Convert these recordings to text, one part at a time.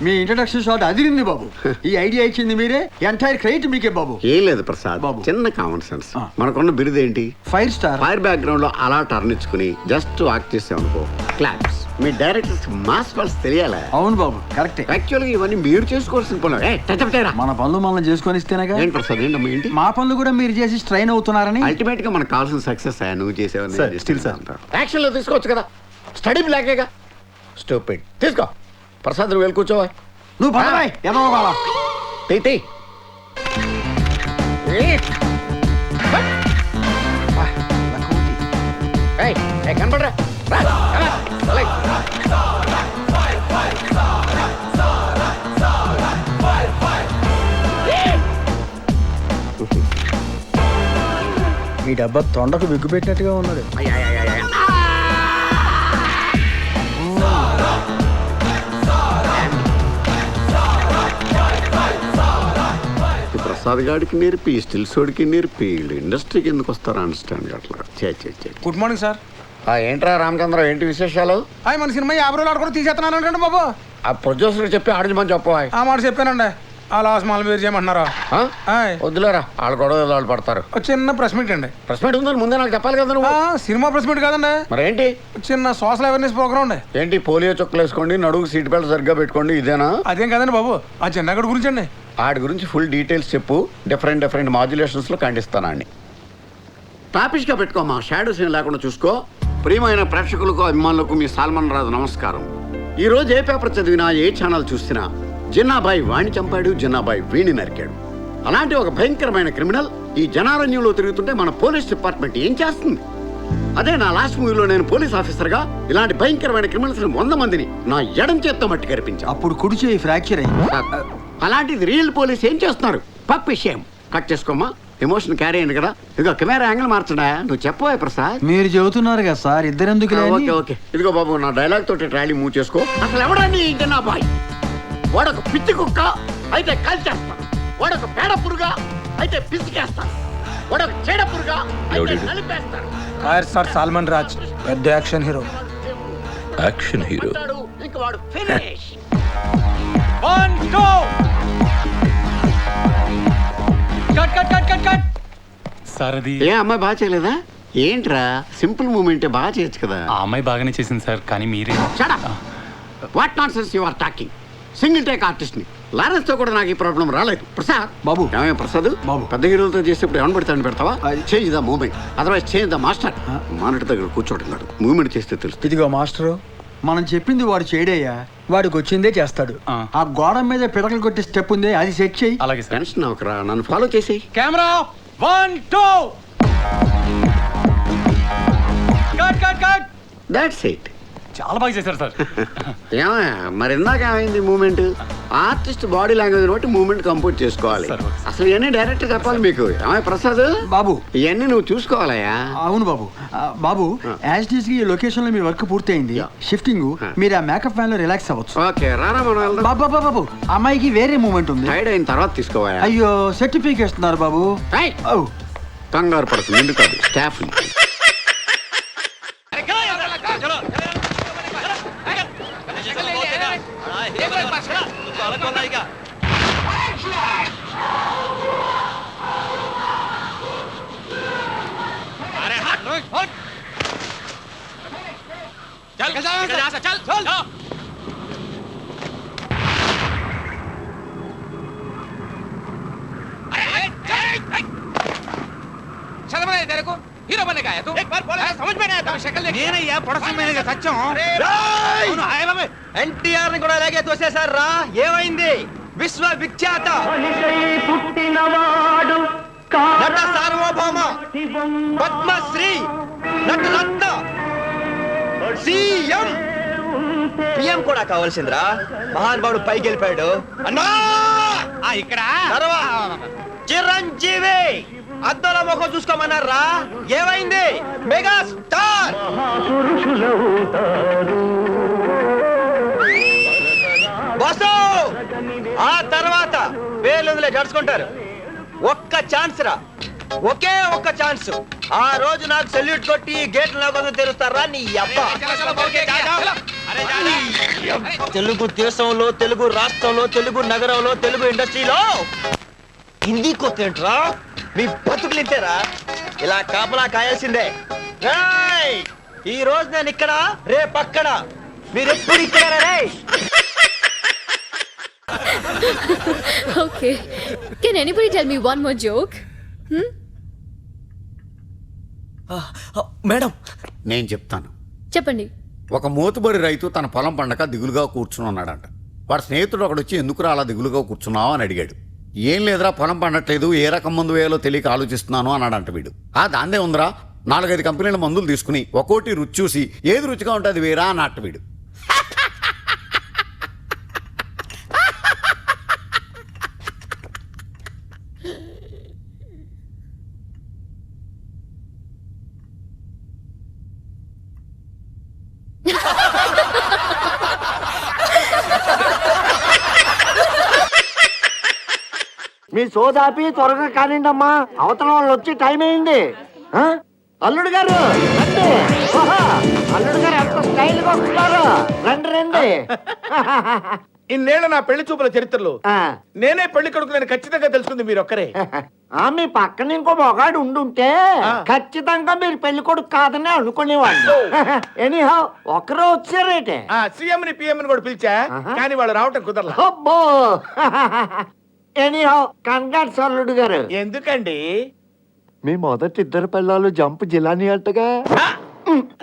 మీ introduction shot అదిరింది బాబు. ఈ idea ఇచ్చింది మీరే, ఎంటైర్ క్రెడిట్ మీకే బాబు. ఏం లేదు ప్రసాద్ బాబు, చిన్న కామన్ సెన్స్. మనకున్న బిరుదు ఏంటి? 5 స్టార్. ఫైర్ బ్యాక్గ్రౌండ్ లో అలా టర్న్ ఇచ్చుకుని జస్ట్ వాక్ చేసామనుకో, క్లాప్స్. మీ డైరెక్టర్స్ మాస్ పల్స్ తెలియాలా? అవును బాబు, కరెక్టే. యాక్చువల్ గా ఇవన్నీ మీరు చేసుకోవాల్సిన పనులు. మన పనులు మనం చేసుకొని ఇస్తేనేగా. ఏంటి ప్రసాద్, ఏంటమ్మా ఏంటి? మా పనులు కూడా మీరు చేసి స్ట్రైన్ అవుతున్నారని. అల్టిమేట్ గా మనకు కావాల్సిన సక్సెస్ నువ్వు చేసేవని యాక్షన్ లో తీసుకోవచ్చు కదా, స్టడీ బ్లాకేగా. స్టూపిడ్. తీసుకో ప్రసాద్, నువ్వు వెళ్ళి కూర్చోవా. నువ్వు బాబాయ్ ఏమో బాబా. తీ కనపడరా. ఈ డబ్బా తొండకు విగ్గు పెట్టినట్టుగా ఉన్నాడు. ప్రసాద్ గాడికి నేర్పి స్టిల్స్ వాడికి నేర్పి ఇండస్ట్రీకి ఎందుకు వస్తారా అండర్స్టాండ్ అట్లా. Good morning sir. ఏంట్రా రామచంద్ర, ఏంటి విశేషాలు? మన సినిమా 50 రోజులు ఆడుకుని తీసేస్తున్నాను అంటే బాబు. ఆ ప్రొడ్యూసర్ చెప్పి ఆడించమని చెప్పు. ఆ మాట చెప్పానండి. ఆ లాస్ మాల్ మీరు చేయమంటున్నారా? వద్దులేరా, వాళ్ళు గొడవ వాళ్ళు పడతారు. చిన్న ప్రెస్ మీట్ అండి. ప్రెస్ మీట్ ఉందని ముందే నాకు చెప్పాలి కదా నువ్వు. సినిమా ప్రెస్ మీట్ కాదండి. మరేంటి? చిన్న సోషల్ అవేర్నెస్ ప్రోగ్రామ్ అండి. ఏంటి? పోలియో చుక్కలు వేసుకోండి, నడుగు సీట్ బెల్ట్ సరిగ్గా పెట్టుకోండి, ఇదేనా? అదేం కదండి బాబు, ఆ చిన్నగడి గురించి అండి. ఆడి గురించి ఫుల్ డీటెయిల్స్ చెప్పు. డిఫరెంట్ మాడ్యులేషన్స్ లో ఖండిస్తానండి. టాపిక్ గా పెట్టుకోమా, షాడో సీన్ లేకుండా చూసుకో. ప్రియమైన ప్రేక్షకులకు అభిమానులకు మీ సాల్మన్ రాజు నమస్కారం. ఈ రోజు ఏ పేపర్ చదివినా, ఏ ఛానల్ చూసినా జిన్నాబాయి వాణ్ణి చంపాడు, జిన్నాబాయి వీణి నరికాడు. అలాంటి ఒక భయంకరమైన క్రిమినల్ ఈ జనారణ్యంలో తిరుగుతుంటే మన పోలీస్ డిపార్ట్మెంట్ ఏం చేస్తుంది? అదే నా లాస్ట్ మూవీలో నేను పోలీస్ ఆఫీసర్గా ఇలాంటి భయంకరమైన క్రిమినల్స్ 100 మందిని నా ఎడం చేత్తో మట్టి కనిపించాను. అప్పుడు కుడి చేయి ఫ్రాక్చర్ అయ్యి. అలాంటిది రియల్ పోలీస్ ఏం చేస్తున్నారు? పప్ విషయం కట్ చేసుకోమా, ఎమోషన్ క్యారీ అయింది కదా. ఇదిగో కెమెరా యాంగిల్ మార్చడా, నువ్వు చెప్పవా ప్రసాద్? మీరు చెబుతున్నారు కదా సార్, ఇద్దరెందుకు? ఓకే ఇదిగో బాబు, నా డైలాగ్ తోటి ట్రాలీ మూవ్ చేసుకో. అసలు ఎవడని జనాబాయ్? వాడొక పిచ్చి కుక్క అయితే కాల్చేస్తాను, వాడొక పేడ పురుగా అయితే పిసికేస్తాను, వాడొక చెడ పురుగా అయితే నలిపేస్తాను. సార్ సల్మాన్ రాజ్ పెద్ద యాక్షన్ హీరో. యాక్షన్ హీరో ఇంక వాడు finish. 1 2 cut cut cut cut cut. Sir అది ఏ అమ్మాయి బాగా చేయలేదా? ఏంట్రా సింపుల్ మూమెంట్ బాగా చేయొచ్చు కదా. ఆ అమ్మాయి బాగానే చేసింది సార్, కానీ మీరే. Shut up. What nonsense you are talking? Single take artist ని. లారెన్స్ తో కూడా నాకు ఈ ప్రాబ్లం రాలేదు. ప్రసాద్ బాబు, ఏమయ్య ప్రసాద్ బాబు, పెద్ద హీరోలతో చేసేప్పుడు ఏమని పెడతాను పెడతావా? Change the movement, otherwise change the master. Monitor దగ్గర కూర్చోటున్నాడు, మూమెంట్ చేస్తే తెలుస్తుంది. ఇదిగో మాస్టరు, మనం చెప్పింది వాడు చేయడయ్యా, వాడికి వచ్చిందే చేస్తాడు. ఆ గోడ మీద పిడకలు కొట్టే స్టెప్ ఉంది, అది సెట్ చేయి. అలాగే సార్. టెన్షన్ అవకరా, నన్ను ఫాలో చేసేయి. Camera 1 2 cut cut cut. That's it. చాలా బాగా చేశారు సార్. ఏమయ్యా మరి ఇందాక ఏమైంది మూమెంట్? ఆర్టిస్ట్ బాడీ లాంగ్వేజ్ బట్టి మూమెంట్ కంపోజ్ చేసుకోవాలి. అసలు ఇవన్నీ డైరెక్ట్ చెప్పాలి మీకు. ఏమయ్య ప్రసాద్ బాబు, ఇవన్నీ నువ్వు చూసుకోవాలయ్యా. అవును బాబు. బాబు, యాజ్ ఇట్ ఈస్ గా ఈ లొకేషన్ లో మీ వర్క్ పూర్తయింది. షిఫ్టింగ్ మీరు ఆ మేకప్ ఫ్యాన్ లో రిలాక్స్ అవ్వచ్చు. ఓకే రారా మనం వెళ్దాం. బాబు బాబు, అమ్మాయికి వేరే మూమెంట్ ఉంది. టైడ్ అయిన తర్వాత తీసుకోవా. అయ్యో సర్టిఫికేట్ ఇస్తున్నారు బాబు. కంగారు పడుతుంది, ఎందుకు కాదు స్టాఫ్. हीरो बनेगा तू एक बार बोला समझ में नहीं आता शक्ल देख నేనయ్యా ప్రొడక్షన్ మేనేజర్ సత్యం అవును ఆయనమే ఎన్టీఆర్ ని కూడా అలాగే తోసేశారు రా ఏమైంది విశ్వవిఖ్యాత పుట్టినవాడు నట సార్వభౌమ పద్మశ్రీ నటరత్న సీఎం పిఎం కూడా కావాల్సిందిరా మహానుభావుడు పైకి వెళ్ళిపోయాడు అన్నా ఇక్కడ చిరంజీవి అద్దాల ముఖం చూసుకోమన్నారా ఏమైంది మెగా స్టార్ బాసు ఆ తర్వాత వేలుందులే జడుచుకుంటారు ఒక్క ఛాన్స్ రా ఒకే ఒక్క ఛాన్స్ ఆ రోజు నాకు సెల్యూట్ కొట్టి గేట్ లోపల తెరుస్తారా నీ అబ్బా తెలుగు దేశంలో, తెలుగు రాష్ట్రంలో, తెలుగు నగరంలో, తెలుగు ఇండస్ట్రీలో హిందీ కొత్తేంట్రా? మీ బతుకులింతేరా? ఇలా కాపలా కాయాల్సిందే. రేయ్! ఈ రోజు నేను ఇక్కడ, రేపు అక్కడ. మీరు ఎప్పుడు ఇక్కడ రేయ్? Okay. Can anybody tell me one more joke? Madam, నేను చెప్తాను. చెప్పండి. ఒక మోతుబరి రైతు తన పొలం పండక దిగులుగా కూర్చుని ఉన్నాడంట. వాడి స్నేహితుడు ఒకడు వచ్చి ఎందుకు అలా దిగులుగా కూర్చున్నావు అని అడిగాడు. ఏం లేదురా, పొలం పండట్లేదు, ఏ రకం మందు వేయాలో తెలియక ఆలోచిస్తున్నాను అన్నాడంట వీడు. దాందే ఉందిరా, 4-5 కంపెనీల మందులు తీసుకుని ఒక్కోటి రుచి చూసి ఏది రుచిగా ఉంటుంది వేరా అన్నట్టు వీడు. మీ సోదాపి త్వరగా కానివ్వండి అమ్మా, అవతల వాళ్ళు వచ్చి టైం అయింది. అల్లుడు గారు రండి. అల్లుడు గారు ఎంత స్టైల్ గా వస్తున్నారు. రండి రండి. ఇన్నేళ్ల నా పెళ్లి చూపుల చరిత్రలో నేనే పెళ్లి కొడుకులని ఖచ్చితంగా తెలుసుకుంది మీరు ఒక్కరే. మీ పక్కన ఇంకో మొగాడు ఉండుంటే ఖచ్చితంగా మీరు పెళ్లి కొడుకు కాదని అనుకునేవాళ్ళు. ఎనీహా ఒకరు వచ్చారేటే. సీఎం ని పిఎం ని కూడా పిలిచా, కానీ వాళ్ళు రావటం కుదరలా. అబ్బో. ఎనీహా కంగ్రాట్స్ అల్లుడు గారు. ఎందుకండి? మీ మొదటి 2 పిల్లలు జంప్ జిలాని అట్టగా.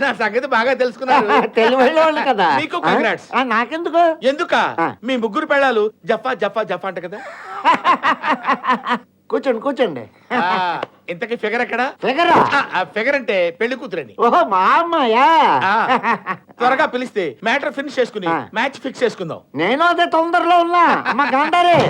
నా సంగతి బాగా తెలుసుకున్నారు. తెలివైన కదా. మీకు కంగ్రాట్స్. నాకెందుకు? ఎందుక? మీ ముగ్గురు పెళ్ళాలు జఫా జఫా జఫా అంట కదా. కూర్చోండి కూర్చోండి. ఇంతకీ ఫిగర్ ఎక్కడ? ఫిగరా? ఫిగర్ అంటే పెళ్లి కూతురని. ఓహో మా అమ్మాయా? త్వరగా పిలిస్తే మ్యాటర్ ఫినిష్ చేసుకుని మ్యాచ్ ఫిక్స్ చేసుకుందాం. నేను అదే తొందరలో ఉన్నా. అమ్మ గండారే.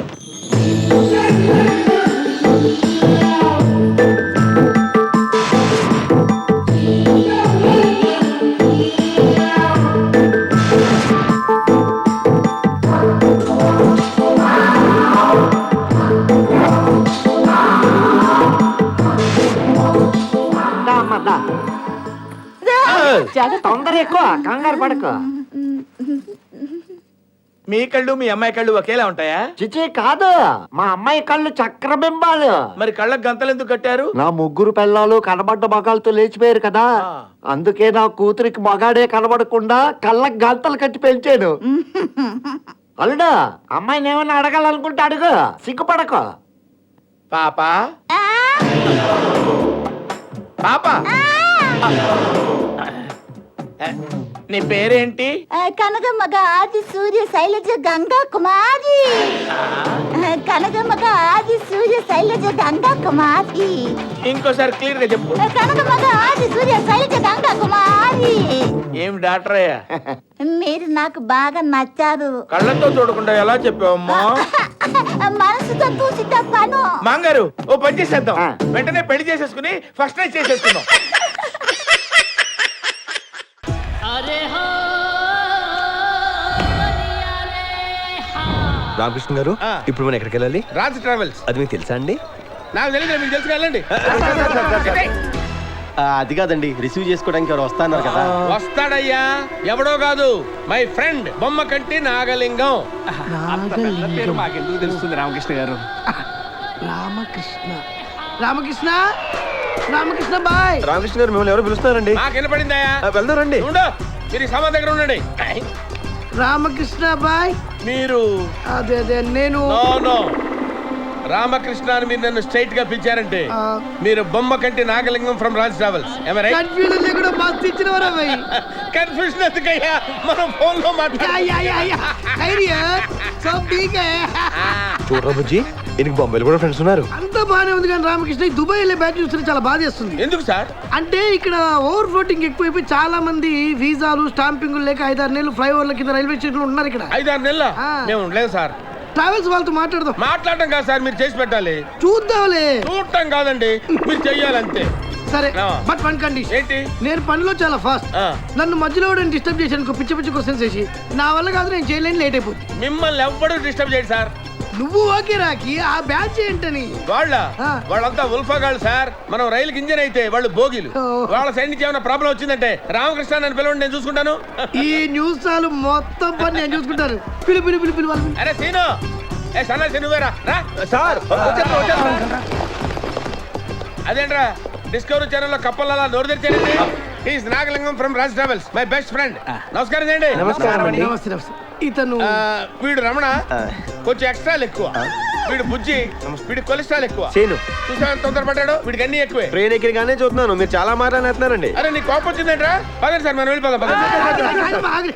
తొందర ఎక్కువ, కంగారు పడకు. మీ కళ్ళు మీ అమ్మాయి కళ్ళు ఒకేలా ఉంటాయా? చిచి కాదు, మా అమ్మాయి కళ్ళు చక్రబింబాలు. మరి కళ్ళకు గంతలు ఎందుకు కట్టారు? నా ముగ్గురు పిల్లలు కనబడ్డ మగాళ్ళతో లేచిపోయారు కదా, అందుకే నా కూతురికి మగాడే కనబడకుండా కళ్ళకు గంతలు కట్టి పెంచాను. అల్లుడా, అమ్మాయిని ఏమైనా అడగాలనుకుంటే అడుగు, సిగ్గుపడకు. పాపా పాపా, నీ పేరేంటి? కనగమ్మగా ఆది సూర్య శైలజ గంగా కుమారి. కనగమ్మగా ఆది సూర్య శైలజ గంగా కుమారి. ఇంకోసారి క్లియర్ గా చెప్పు. కనగమ్మగా ఆది సూర్య శైలజ గంగా కుమారి. ఏం డాక్టర్ అయ్యా? మీరు నాకు బాగా నచ్చారు. కళ్ళతో చూడకుండా ఎలా చెప్పావమ్మా? మనసుతో చూసి చెప్పాను. మాంగారు, ఓ పని చేసేద్దాం, వెంటనే పెళ్లి చేసేసుకుని ఫస్ట్ నైట్ చేసేసుకుందాం. రామకృష్ణ గారు, ఇప్పుడు మనం ఎక్కడికి వెళ్ళాలి? రాజ్ ట్రావెల్స్. అది మీకు తెలుసా అండి? నాకు తెలియదు, మీకు తెలుసు వెళ్ళండి. అది కాదండి, రిసీవ్ చేసుకోవడానికి ఎవరు వస్తున్నారు కదా. వస్తాడయ్యా, ఎవడో కాదు, మై ఫ్రెండ్ బొమ్మ కంటి నాగలింగం. పేరు మాకెందుకు తెలుస్తుంది రామకృష్ణ గారు? రామకృష్ణ రామకృష్ణ రామకృష్ణ బాయ్. రామకృష్ణ గారు మిమ్మల్ని ఎవరు పిలుస్తున్నారండి? నాకు వినపడిందయ్యా. వెళ్దారండి. మీరు సభ దగ్గర ఉండండి. రామకృష్ణ బాయ్. మీరు అదే అదే నేను రామకృష్ణ అని మీరు నన్ను స్ట్రైట్ గా పిలిచారంటే మీరు బొమ్మ కంటి Nagalingam from Raj travels. Confusion లేకుండా మస్తు ఇచ్చినవరా భయ్. కన్ఫ్యూజన్ ఎందుకయ్యా, మనం ఫోన్ లో చూడరా బుజ్జి, ఈయనకి బొంబాయిలో కూడా ఫ్రెండ్స్ ఉన్నారు. అంతా బానే ఉంది కానీ రామకృష్ణ దుబాయ్ వెళ్ళే బ్యాచ్ చూస్తే చాలా బాధ చేస్తుంది. ఎందుకు సార్? అంటే ఇక్కడ ఓవర్ ఫ్లోటింగ్ ఎక్కువైపోయి చాలా మంది వీసాలు స్టాంపింగ్ లేక 5-6 నెలలు ఫ్లైఓవర్ల కింద రైల్వే స్టేషన్ ఉన్నారు. ఇక్కడ 5-6 నెలల మేము ఉండలేదు సార్. ట్రావెల్స్ వాళ్ళతో మాట్లాడదాం. మాట్లాడటం కాదు సార్, మీరు చేసి పెట్టాలి. చూద్దాంలే. చూడటం కాదండి, మీరు చెయ్యాలంతే. సరే, బట్ వన్ కండిషన్. ఏంటి? నేను పనిలో చాలా ఫాస్ట్. నన్ను మధ్యలో డిస్టర్బ్ చేశాను పిచ్చి పిచ్చి క్వశ్చన్స్ వేసి, నా వల్ల కాదు, నేను చేయలేని, లేట్ అయిపోతుంది. మిమ్మల్ని ఎవ్వడూ డిస్టర్బ్ చేయడు సార్. నువ్వు ఓకే రాకి ఆ బ్యాచ్ ఏంటని వాళ్ళంతా ఉల్ఫాగాళ్ళు సార్. మనం రైలుకి ఇంజన్ అయితే వాళ్ళు బోగీలు. వాళ్ళ సైడ్ నుంచి ఏమైనా ప్రాబ్లం వచ్చిందంటే రామకృష్ణ నన్ను పిలవండి, నేను చూసుకుంటాను. ఈ న్యూస్ చాలు మొత్తం పని నేను చూసుకుంటాను. పిలు పిలు పిలు పిలు వాళ్ళని. అరే సీను, ఏ సన్నాసి నువ్వేరా రా. సార్ అదేంట్రా డిస్కవరీ ఛానల్లో కప్పల్ అలా నోరు తెరిచారండి. Is Nagalingam from Raj Travels, my best friend. నమస్కారం అండి. నమస్తే నమస్తే. ఇతను వీడు రమణ, కొంచెం ఎక్స్ట్రాలు ఎక్కువ. వీడు బుజ్జి, వీడి కొలెస్ట్రాల్ ఎక్కువ. చూసా తొందరపడ్డాడు, వీడికి అన్ని ఎక్కువే. ట్రైన్ ఎక్కినగానే చూస్తున్నాను, మీరు చాలా మాట్లాడుతున్నారండి. అరే నీ కోపం వచ్చిందేంట్రా? పదండి సార్ మనం వెళ్ళిపోదాం. ఆగండి.